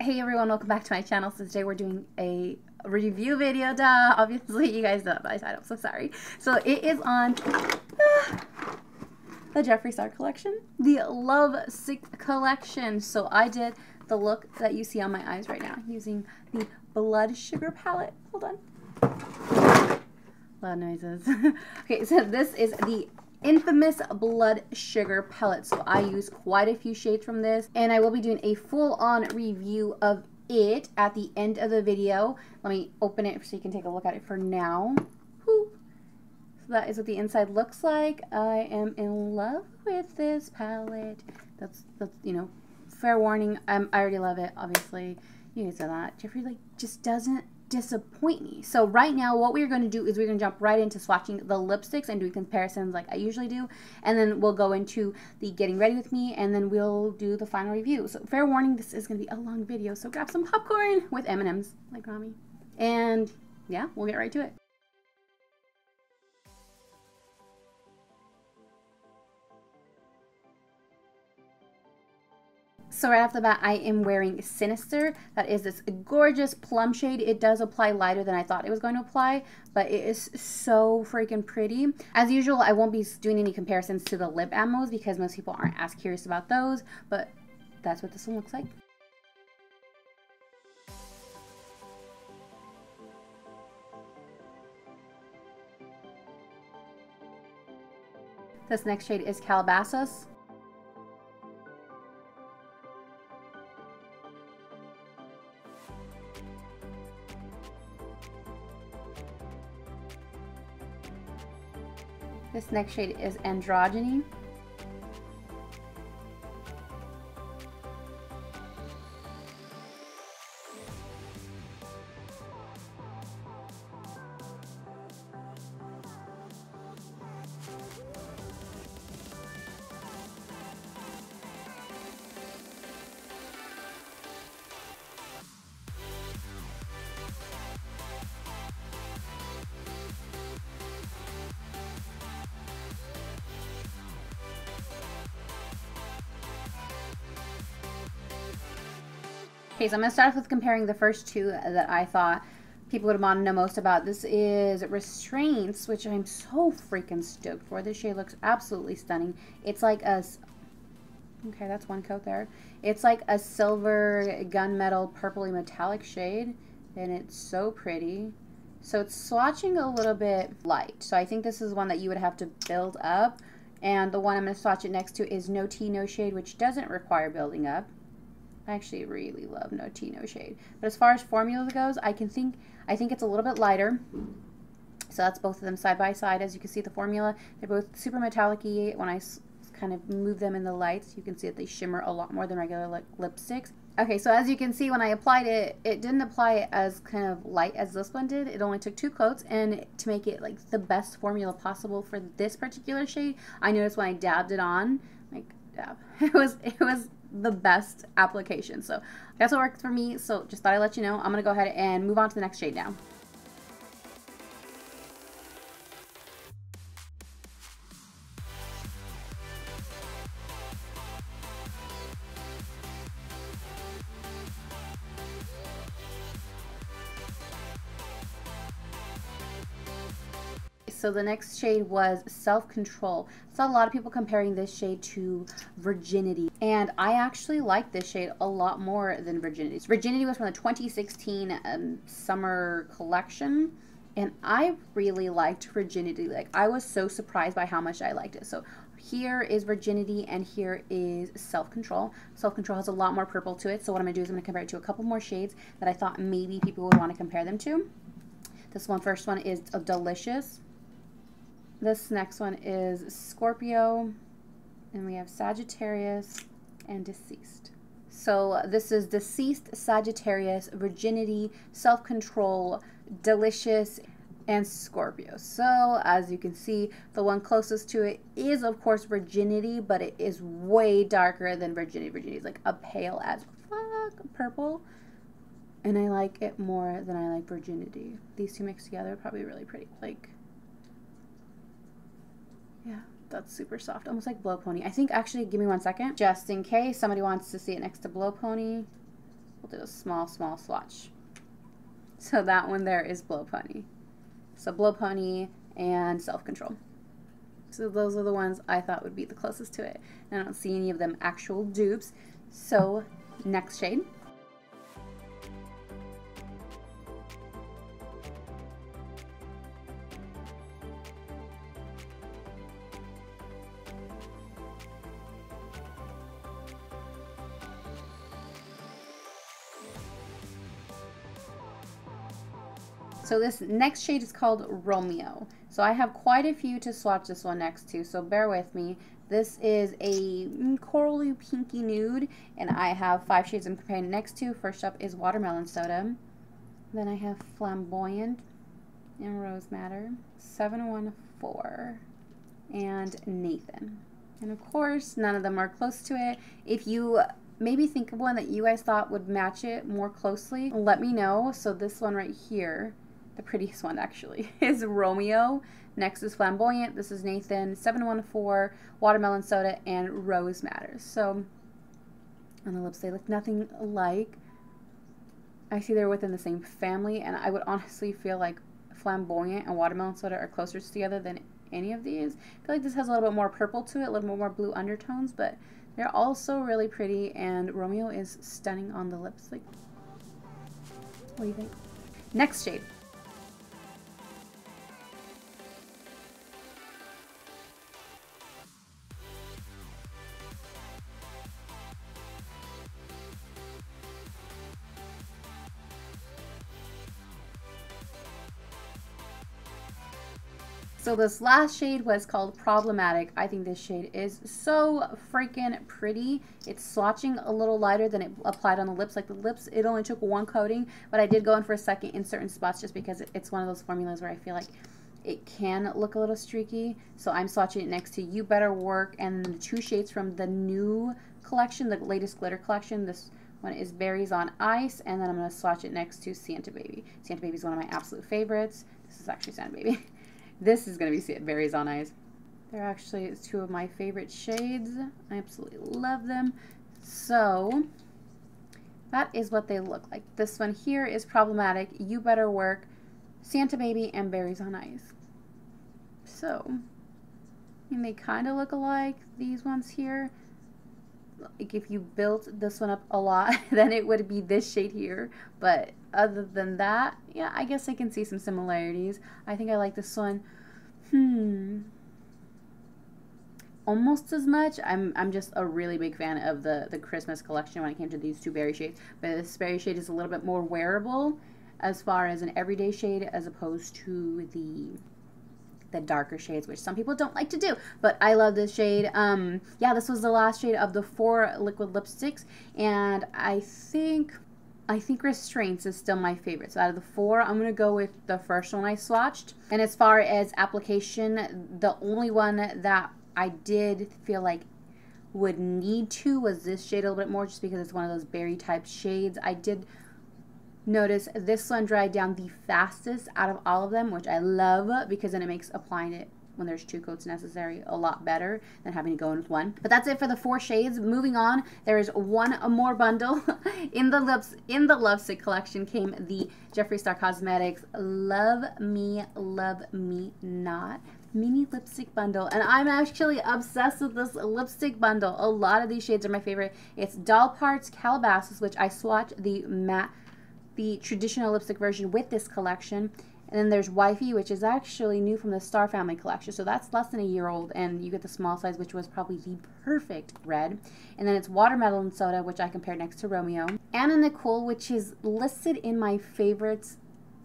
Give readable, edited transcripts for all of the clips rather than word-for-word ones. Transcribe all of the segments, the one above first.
Hey everyone, welcome back to my channel. So today we're doing a review video, duh. Obviously you guys know by the title, I'm so sorry. So it is on the Jeffree Star collection, the Love Sick collection. So I did the look that you see on my eyes right now using the Blood Sugar palette. Hold on. Loud noises. Okay, so this is the infamous Blood Sugar palette. So I use quite a few shades from this, and I will be doing a full-on review of it at the end of the video. Let me open it so you can take a look at it for now. Whew. So that is what the inside looks like. I am in love with this palette. That's you know, fair warning. I already love it. Obviously, you guys know that Jeffree just doesn't disappoint me. So right now what we're going to do is we're going to jump right into swatching the lipsticks and doing comparisons like I usually do, and then we'll go into the getting ready with me, and then we'll do the final review. So fair warning, this is going to be a long video, so grab some popcorn with M&Ms like Rami, and yeah, we'll get right to it. So right off the bat, I am wearing Sinister. That is this gorgeous plum shade. It does apply lighter than I thought it was going to apply, but it is so freaking pretty. As usual, I won't be doing any comparisons to the lip ammos because most people aren't as curious about those, but that's what this one looks like. This next shade is Calabasas. This next shade is Androgyny. Okay, so I'm going to start off with comparing the first two that I thought people would want to know most about. This is Restraints, which I'm so freaking stoked for. This shade looks absolutely stunning. It's like a... Okay, that's one coat there. It's like a silver gunmetal purpley metallic shade, and it's so pretty. So it's swatching a little bit light. So I think this is one that you would have to build up. And the one I'm going to swatch it next to is No Tea, No Shade, which doesn't require building up. I actually really love No Tea, No Shade. But as far as formula goes, I think it's a little bit lighter. So that's both of them side by side. As you can see, the formula, they're both super metallic-y. When I kind of move them in the lights, you can see that they shimmer a lot more than regular lipsticks. Okay, so as you can see, when I applied it, it didn't apply as kind of light as this one did. It only took 2 coats, and to make it like the best formula possible for this particular shade, I noticed when I dabbed it on, like dab, it was the best application. So that's what worked for me. So just thought I'd let you know. I'm gonna go ahead and move on to the next shade now. So the next shade was Self-Control. I saw a lot of people comparing this shade to Virginity, and I actually like this shade a lot more than Virginity. Virginity was from the 2016 summer collection, and I really liked Virginity. Like, I was so surprised by how much I liked it. So here is Virginity, and here is Self-Control. Self-Control has a lot more purple to it, so what I'm going to do is I'm going to compare it to a couple more shades that I thought maybe people would want to compare them to. This first one is Delicious. This next one is Scorpio, and we have Sagittarius and Deceased. So this is Deceased, Sagittarius, Virginity, Self-Control, Delicious, and Scorpio. So as you can see, the one closest to it is of course Virginity, but it is way darker than Virginity. Virginity is like a pale as fuck purple, and I like it more than I like Virginity. These two mixed together are probably really pretty. Like, yeah, that's super soft, almost like Blow Pony. I think, actually, give me 1 second, just in case somebody wants to see it next to Blow Pony. We'll do a small swatch. So that one there is Blow Pony. So Blow Pony and Self Control. So those are the ones I thought would be the closest to it. And I don't see any of them actual dupes. So next shade. So this next shade is called Romeo. So I have quite a few to swatch this one next to, so bear with me. This is a corally pinky nude, and I have 5 shades I'm comparing next to. First up is Watermelon Soda. Then I have Flamboyant and Rose Madder, 714, and Nathan. And of course, none of them are close to it. If you maybe think of one that you guys thought would match it more closely, let me know. So this one right here, the prettiest one actually, is Romeo. Next is Flamboyant. This is Nathan, 714, Watermelon Soda, and Rose Matters. So on the lips, they look nothing alike. I see they're within the same family, and I would honestly feel like Flamboyant and Watermelon Soda are closer together than any of these. I feel like this has a little bit more purple to it, a little bit more blue undertones, but they're also really pretty, and Romeo is stunning on the lips. Like, what do you think? Next shade. So this last shade was called Problematic. I think this shade is so freaking pretty. It's swatching a little lighter than it applied on the lips. Like the lips, it only took 1 coating, but I did go in for a second in certain spots just because it's one of those formulas where I feel like it can look a little streaky. So I'm swatching it next to You Better Work and the 2 shades from the new collection, the latest glitter collection. This one is Berries on Ice, and then I'm going to swatch it next to Santa Baby. Santa Baby is one of my absolute favorites. This is actually Santa Baby. This is going to be Berries on Ice. They're actually 2 of my favorite shades. I absolutely love them. So that is what they look like. This one here is Problematic, You Better Work, Santa Baby, and Berries on Ice. So, I mean, they kind of look alike, these ones here. Like if you built this one up a lot, then it would be this shade here. But other than that, yeah, I guess I can see some similarities. I think I like this one. Almost as much. I'm just a really big fan of the Christmas collection when it came to these 2 berry shades. But this berry shade is a little bit more wearable as far as an everyday shade as opposed to the darker shades, which some people don't like to do, but I love this shade. Yeah, this was the last shade of the 4 liquid lipsticks, and I think Restraints is still my favorite. So out of the 4, I'm gonna go with the first one I swatched. And as far as application, the only one that I did feel like would need to was this shade a little bit more, just because it's one of those berry type shades. I did notice this one dried down the fastest out of all of them, which I love because then it makes applying it when there's 2 coats necessary a lot better than having to go in with 1. But that's it for the 4 shades. Moving on, there is one more bundle. In the Lovesick collection came the Jeffree Star Cosmetics Love Me Not mini lipstick bundle, and I'm actually obsessed with this lipstick bundle. A lot of these shades are my favorite. It's Doll Parts Calabasas, which I swatched the traditional lipstick version with this collection. And then there's Wifey, which is actually new from the Star Family collection. So that's less than a year old, and you get the small size, which was probably the perfect red. And then it's Watermelon Soda, which I compared next to Romeo. Anna Nicole, which is listed in my favorites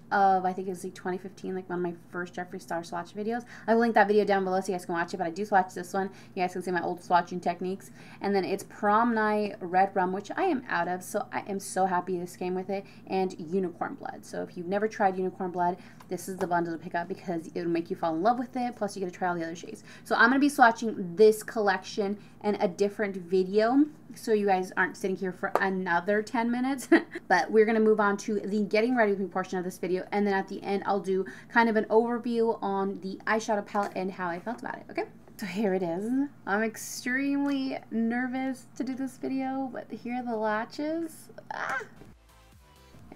of, I think it was like 2015, like one of my first Jeffree Star swatch videos. I will link that video down below so you guys can watch it, but I do swatch this one. You guys can see my old swatching techniques. And then it's Prom Night Red Rum, which I am out of, so I am so happy this came with it, and Unicorn Blood. So if you've never tried Unicorn Blood, this is the bundle to pick up because it'll make you fall in love with it, plus you get to try all the other shades. So I'm going to be swatching this collection in a different video, so you guys aren't sitting here for another 10 minutes. But we're going to move on to the getting ready with me portion of this video, and then at the end I'll do kind of an overview on the eyeshadow palette and how I felt about it, okay? So here it is. I'm extremely nervous to do this video, but here are the latches.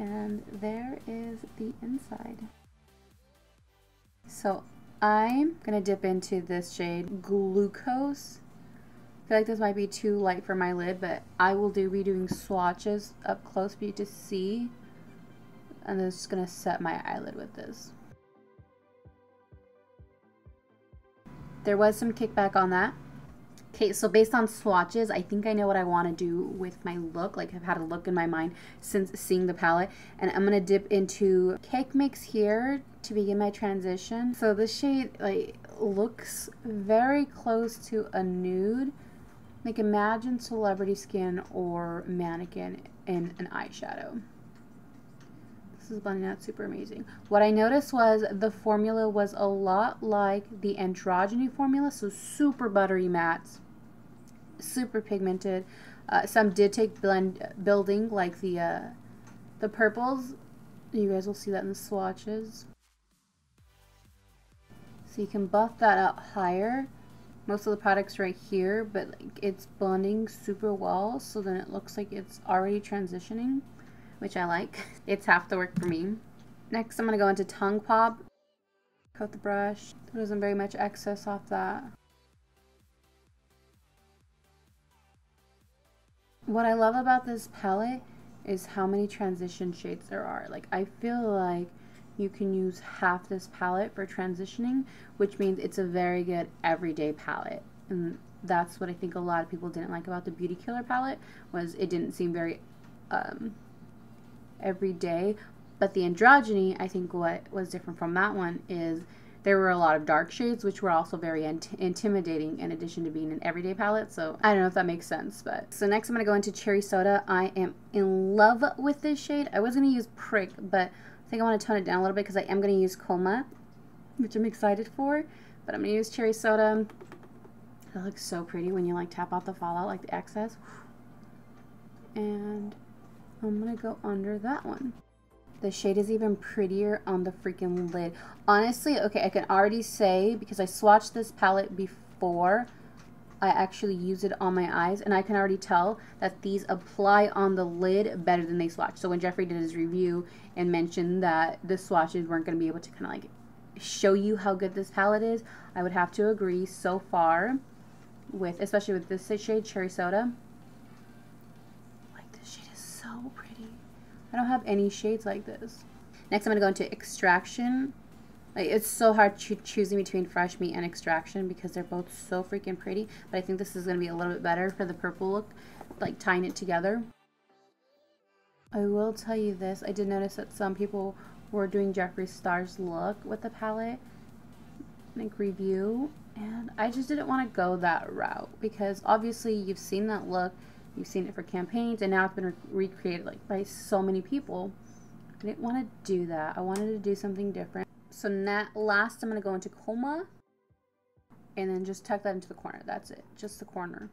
And there is the inside. So I'm gonna dip into this shade Glucose. I feel like this might be too light for my lid, but I will be doing swatches up close for you to see. And I'm just gonna set my eyelid with this. There was some kickback on that. Okay, so based on swatches, I think I know what I want to do with my look. Like, I've had a look in my mind since seeing the palette. And I'm going to dip into Cake Mix here to begin my transition. So this shade, like, looks very close to a nude. Like, imagine Celebrity Skin or Mannequin in an eyeshadow. This is blending out super amazing. What I noticed was the formula was a lot like the Androgyny formula, so super buttery mattes, super pigmented. Some did take building, like the purples. You guys will see that in the swatches. So you can buff that out higher. Most of the products right here, but like, it's blending super well, so then it looks like it's already transitioning, which I like. It's half the work for me. Next, I'm going to go into Tongue Pop. Coat the brush. There wasn't very much excess off that. What I love about this palette is how many transition shades there are. Like, I feel like you can use half this palette for transitioning, which means it's a very good everyday palette. And that's what I think a lot of people didn't like about the Beauty Killer palette, was it didn't seem very everyday. But the Androgyny, I think what was different from that one is there were a lot of dark shades, which were also very intimidating in addition to being an everyday palette. So I don't know if that makes sense. But so next I'm going to go into Cherry Soda. I am in love with this shade. I was going to use Prick, but I think I want to tone it down a little bit because I am going to use Coma, which I'm excited for. But I'm going to use Cherry Soda. It looks so pretty when you like tap out the fallout, like the excess. And I'm going to go under that one. The shade is even prettier on the freaking lid. Honestly, okay, I can already say, because I swatched this palette before I actually used it on my eyes, and I can already tell that these apply on the lid better than they swatch. So when Jeffree did his review and mentioned that the swatches weren't going to be able to kind of like show you how good this palette is, I would have to agree so far with, especially with this shade, Cherry Soda. Like, this shade is so pretty. I don't have any shades like this. Next, I'm going to go into Extraction. Like, it's so hard choosing between Fresh Meat and Extraction because they're both so freaking pretty. But I think this is going to be a little bit better for the purple look, like tying it together. I will tell you this. I did notice that some people were doing Jeffree Star's look with the palette, like review. And I just didn't want to go that route because obviously you've seen that look. You've seen it for campaigns, and now it's been recreated like by so many people. I didn't want to do that. I wanted to do something different. So last, I'm going to go into Coma, and then just tuck that into the corner. That's it, just the corner.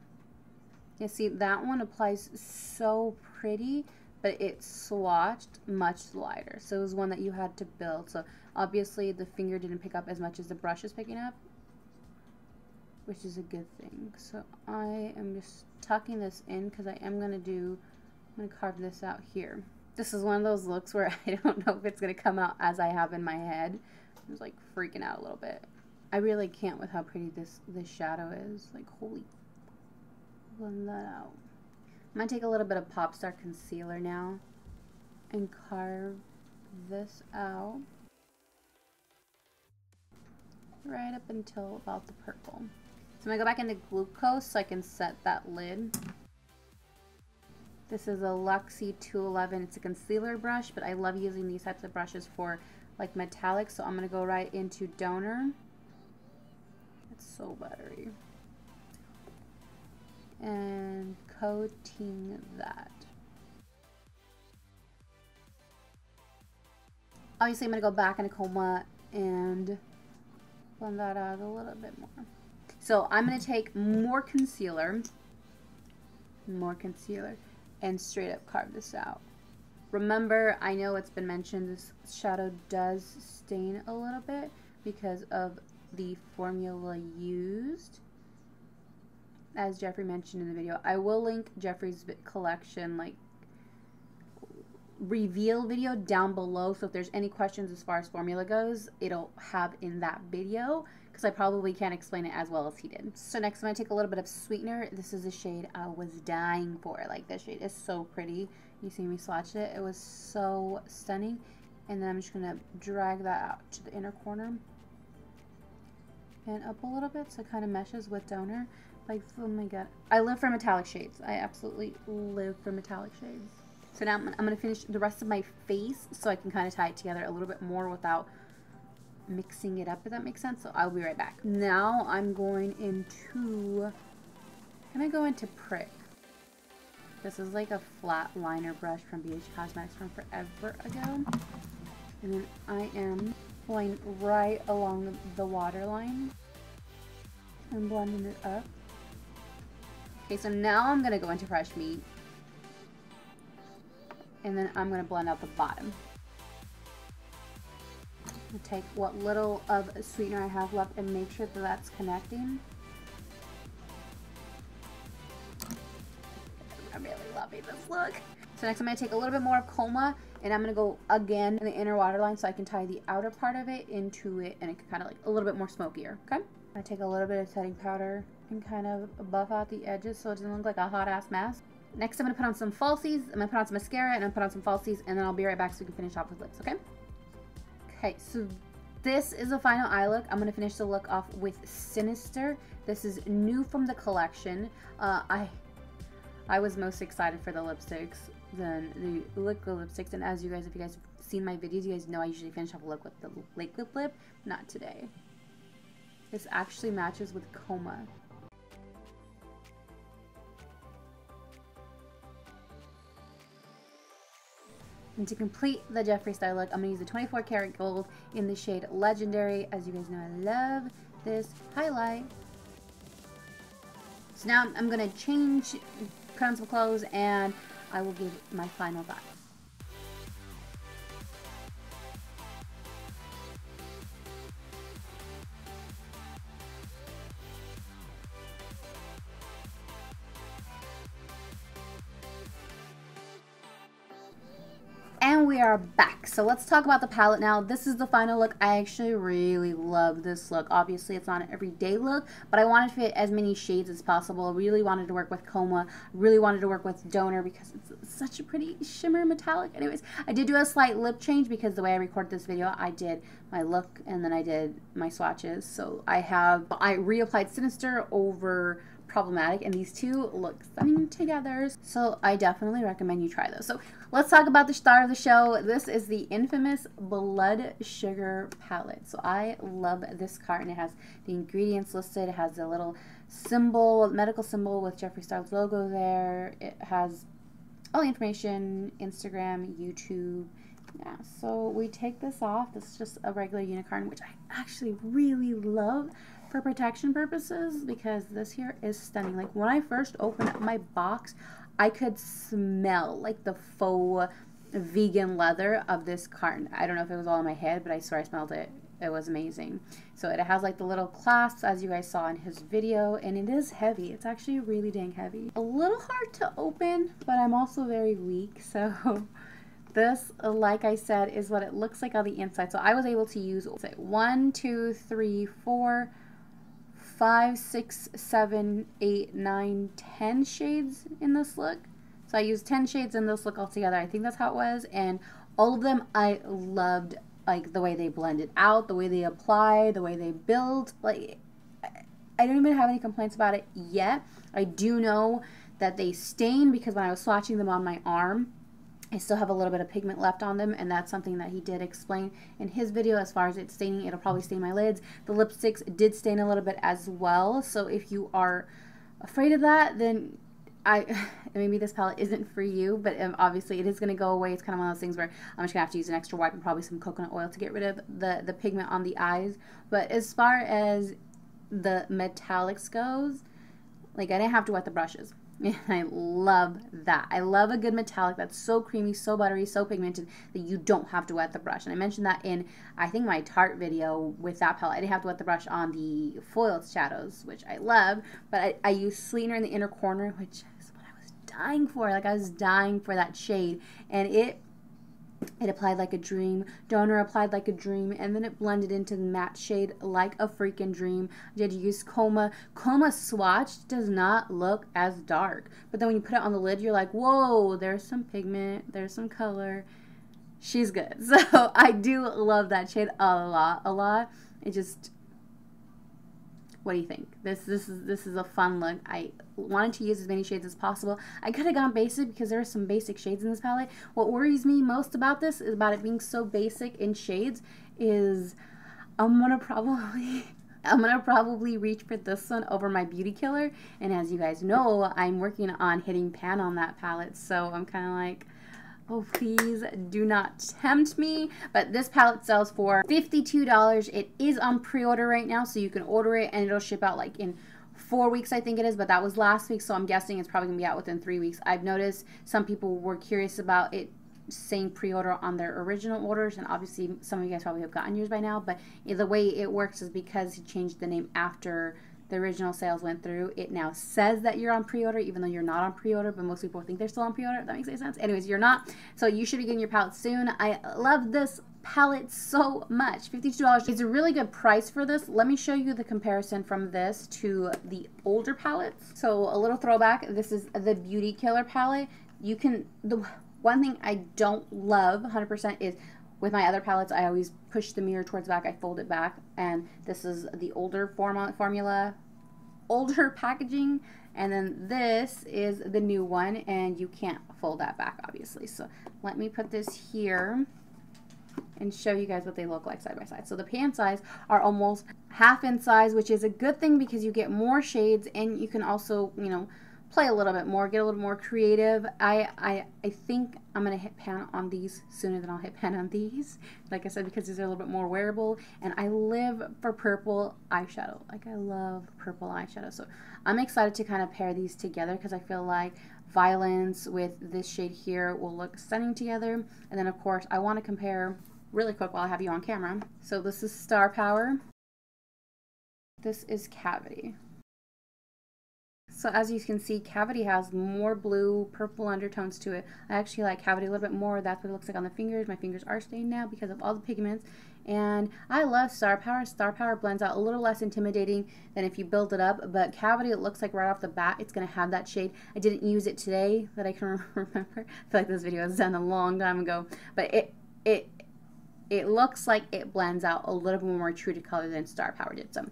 You see, that one applies so pretty, but it's swatched much lighter. So it was one that you had to build. So obviously the finger didn't pick up as much as the brush is picking up, which is a good thing. So I am just tucking this in because I'm going to carve this out here. This is one of those looks where I don't know if it's going to come out as I have in my head. I'm just like freaking out a little bit. I really can't with how pretty this shadow is. Like, holy, blend that out. I'm going to take a little bit of Pop Star concealer now and carve this out right up until about the purple. So I'm going to go back into Glucose so I can set that lid. This is a Luxie 211. It's a concealer brush, but I love using these types of brushes for like metallic. So I'm going to go right into Donor. It's so buttery. And coating that. Obviously, I'm going to go back into Coma and blend that out a little bit more. So I'm going to take more concealer, and straight up carve this out. Remember, I know it's been mentioned, this shadow does stain a little bit because of the formula used. As Jeffree mentioned in the video, I will link Jeffree's collection like reveal video down below, so if there's any questions as far as formula goes, it'll have in that video, because I probably can't explain it as well as he did. So next I'm going to take a little bit of sweetener. This is a shade I was dying for. Like, this shade is so pretty. You see me swatch it. It was so stunning. And then I'm just going to drag that out to the inner corner and up a little bit so it kind of meshes with Donor. Like, oh my god. I live for metallic shades. I absolutely live for metallic shades. So now I'm going to finish the rest of my face so I can kind of tie it together a little bit more without mixing it up, if that makes sense. So I'll be right back. Now I'm going into, Prick. This is like a flat liner brush from BH Cosmetics from forever ago. And then I am going right along the waterline and blending it up. Okay, so now I'm going to go into Fresh Meat. And then I'm going to blend out the bottom. I'll take what little of sweetener I have left and make sure that that's connecting. I'm really loving this look. So next I'm going to take a little bit more of Coma, and I'm going to go again in the inner waterline so I can tie the outer part of it into it, and it can kind of like a little bit more smokier, okay? I take a little bit of setting powder and kind of buff out the edges so it doesn't look like a hot ass mess. Next I'm going to put on some falsies, I'm going to put on some mascara, and I'm going to put on some falsies, and then I'll be right back so we can finish off with lips, okay? Okay, so this is the final eye look. I'm going to finish the look off with Sinister. This is new from the collection. I was most excited for the lipsticks than the liquid lipsticks, and as you guys, if you guys have seen my videos, you guys know I usually finish off a look with the liquid lip. Not today. This actually matches with Coma. And to complete the Jeffree style look, I'm going to use the 24 karat gold in the shade Legendary. As you guys know, I love this highlight. So now I'm going to change, put on some clothes, and I will give my final thoughts. And we are back. So let's talk about the palette now. This is the final look. I actually really love this look. Obviously, it's not an everyday look, but I wanted to fit as many shades as possible. Really wanted to work with Coma. Really wanted to work with Donor because it's such a pretty shimmer metallic. Anyways, I did do a slight lip change because the way I recorded this video, I did my look and then I did my swatches. So I reapplied Sinister over Problematic, and these two look stunning together, so I definitely recommend you try those. So let's talk about the star of the show. This is the infamous Blood Sugar palette. So I love this carton. It has the ingredients listed. It has the little symbol, medical symbol with Jeffree Star's logo there. It has all the information, Instagram, YouTube. Yeah, so we take this off. This is just a regular unicorn, which I actually really love for protection purposes because this here is stunning. Like, when I first opened up my box, I could smell like the faux vegan leather of this carton. I don't know if it was all in my head, but I swear I smelled it. It was amazing. So it has like the little clasps, as you guys saw in his video, and it is heavy. It's actually really dang heavy. A little hard to open, but I'm also very weak, so this, like I said, is what it looks like on the inside. So I was able to use 1, 2, 3, 4, 5, 6, 7, 8, 9, 10 shades in this look. So I used 10 shades in this look altogether. I think that's how it was. And all of them I loved, like the way they blended out, the way they apply, the way they build. Like, I don't even have any complaints about it yet. I do know that they stain because when I was swatching them on my arm, I still have a little bit of pigment left on them, and that's something that he did explain in his video. As far as it staining, it'll probably stain my lids. The lipsticks did stain a little bit as well, so if you are afraid of that, then maybe this palette isn't for you, but obviously it is going to go away. It's kind of one of those things where I'm just going to have to use an extra wipe and probably some coconut oil to get rid of the pigment on the eyes. But as far as the metallics goes, like, I didn't have to wet the brushes. And I love that. I love a good metallic that's so creamy, so buttery, so pigmented that you don't have to wet the brush. And I mentioned that in, I think, my Tarte video with that palette. I didn't have to wet the brush on the foiled shadows, which I love. But I used sweetener in the inner corner, which is what I was dying for. Like, I was dying for that shade. And it It applied like a dream. Donor applied like a dream. And then it blended into the matte shade like a freaking dream. I did use Coma. Coma swatch does not look as dark. But then when you put it on the lid, you're like, whoa, there's some pigment. There's some color. She's good. So I do love that shade a lot. It just... What do you think? This is a fun look. I wanted to use as many shades as possible. I could have gone basic because there are some basic shades in this palette. What worries me most about this is about it being so basic in shades is I'm gonna probably reach for this one over my Beauty Killer. And as you guys know, I'm working on hitting pan on that palette, so I'm kind of like, oh, please do not tempt me. But this palette sells for $52. It is on pre-order right now, so you can order it and it'll ship out like in 4 weeks, I think it is, but that was last week, so I'm guessing it's probably gonna be out within 3 weeks. I've noticed some people were curious about it saying pre-order on their original orders, and obviously some of you guys probably have gotten yours by now, but the way it works is because he changed the name after the original sales went through, it now says that you're on pre-order, even though you're not on pre-order, but most people think they're still on pre-order, if that makes any sense. Anyways, you're not, so you should be getting your palette soon. I love this palette so much. $52 is a really good price for this. Let me show you the comparison from this to the older palettes. So a little throwback, this is the Beauty Killer palette. You can, the one thing I don't love 100% is with my other palettes, I always push the mirror towards the back, I fold it back, and this is the older formula, older packaging, and then this is the new one, and you can't fold that back, obviously. So let me put this here and show you guys what they look like side by side. So the pan size are almost half in size, which is a good thing because you get more shades, and you can also, you know, play a little bit more, get a little more creative. I think I'm going to hit pan on these sooner than I'll hit pan on these. Like I said, because these are a little bit more wearable. And I live for purple eyeshadow. Like, I love purple eyeshadow. So I'm excited to kind of pair these together because I feel like Violence with this shade here will look stunning together. And then, of course, I want to compare really quick while I have you on camera. So this is Star Power. This is Cavity. So as you can see, Cavity has more blue, purple undertones to it. I actually like Cavity a little bit more. That's what it looks like on the fingers. My fingers are stained now because of all the pigments. And I love Star Power. Star Power blends out a little less intimidating than if you build it up. But Cavity, it looks like right off the bat, it's going to have that shade. I didn't use it today that I can remember. I feel like this video was done a long time ago. But it looks like it blends out a little bit more true to color than Star Power did. So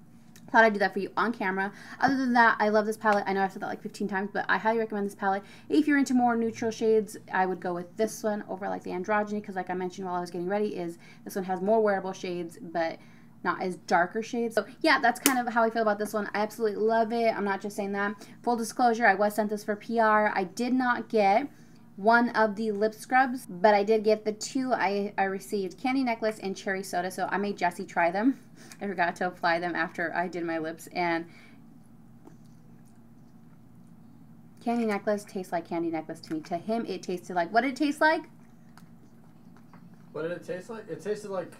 thought I'd do that for you on camera. Other than that, I love this palette. I know I've said that like 15 times, but I highly recommend this palette. If you're into more neutral shades, I would go with this one over like the Androgyny, because like I mentioned while I was getting ready, is this one has more wearable shades, but not as darker shades. So yeah, that's kind of how I feel about this one. I absolutely love it. I'm not just saying that. Full disclosure, I was sent this for PR. I did not get one of the lip scrubs, but I did get the two. I received Candy Necklace and Cherry Soda, so I made Jesse try them. I forgot to apply them after I did my lips, and Candy Necklace tastes like Candy Necklace to me. To him, it tasted like, what did it taste like? What did it taste like? It tasted like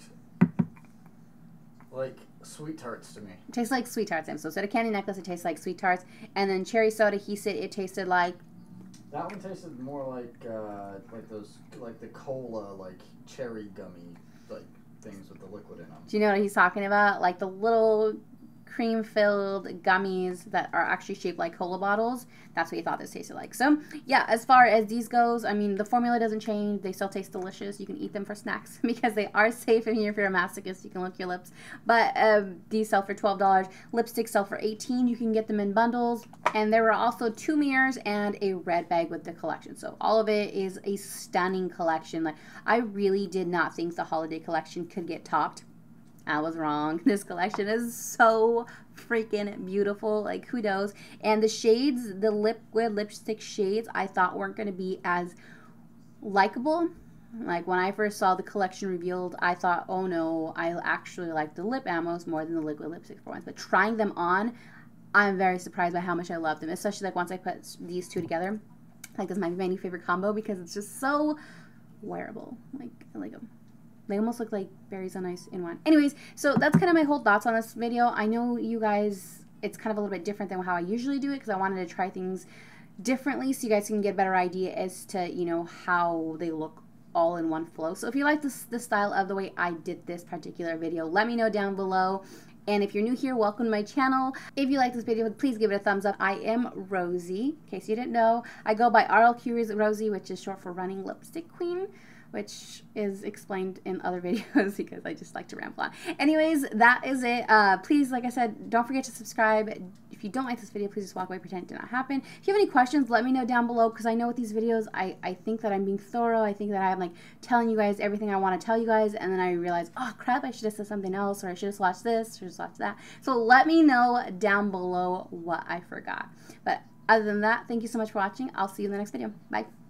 Sweet Tarts to me. It tastes like Sweet Tarts. So instead of Candy Necklace, it tastes like Sweet Tarts. And then Cherry Soda, he said it tasted like... That one tasted more like those, like the cola, like cherry gummy, like things with the liquid in them. Do you know what he's talking about? Like the little cream-filled gummies that are actually shaped like cola bottles. That's what he thought this tasted like. So yeah, as far as these goes, I mean, the formula doesn't change. They still taste delicious. You can eat them for snacks because they are safe. And if you're a masochist, you can lick your lips. But these sell for $12. Lipsticks sell for $18. You can get them in bundles. And there were also 2 mirrors and a red bag with the collection. So all of it is a stunning collection. Like, I really did not think the holiday collection could get topped. I was wrong. This collection is so freaking beautiful. Like, kudos. And the shades, the liquid lipstick shades, I thought weren't going to be as likable. Like, when I first saw the collection revealed, I thought, oh no, I actually like the lip ammos more than the liquid lipstick for once. But trying them on, I'm very surprised by how much I love them. Especially, like, once I put these two together. Like, this might be my new favorite combo because it's just so wearable. Like, I like them. They almost look like berries on ice in one. Anyways, so that's kind of my whole thoughts on this video. I know you guys, it's kind of a little bit different than how I usually do it because I wanted to try things differently so you guys can get a better idea as to, you know, how they look all in one flow. So if you like this style of the way I did this particular video, let me know down below. And if you're new here, welcome to my channel. If you like this video, please give it a thumbs up. I am Rosie, in case you didn't know. I go by RLQ.Rosie, which is short for Running Lipstick Queen, which is explained in other videos because I just like to ramble on. Anyways, that is it. Please, like I said, don't forget to subscribe. If you don't like this video, please just walk away, pretend it did not happen. If you have any questions, let me know down below, because I know with these videos, I think that I'm being thorough. I think that I'm like telling you guys everything I want to tell you guys, and then I realize, oh crap, I should have said something else, or I should have watched this, or just watched that. So let me know down below what I forgot. But other than that, thank you so much for watching. I'll see you in the next video. Bye.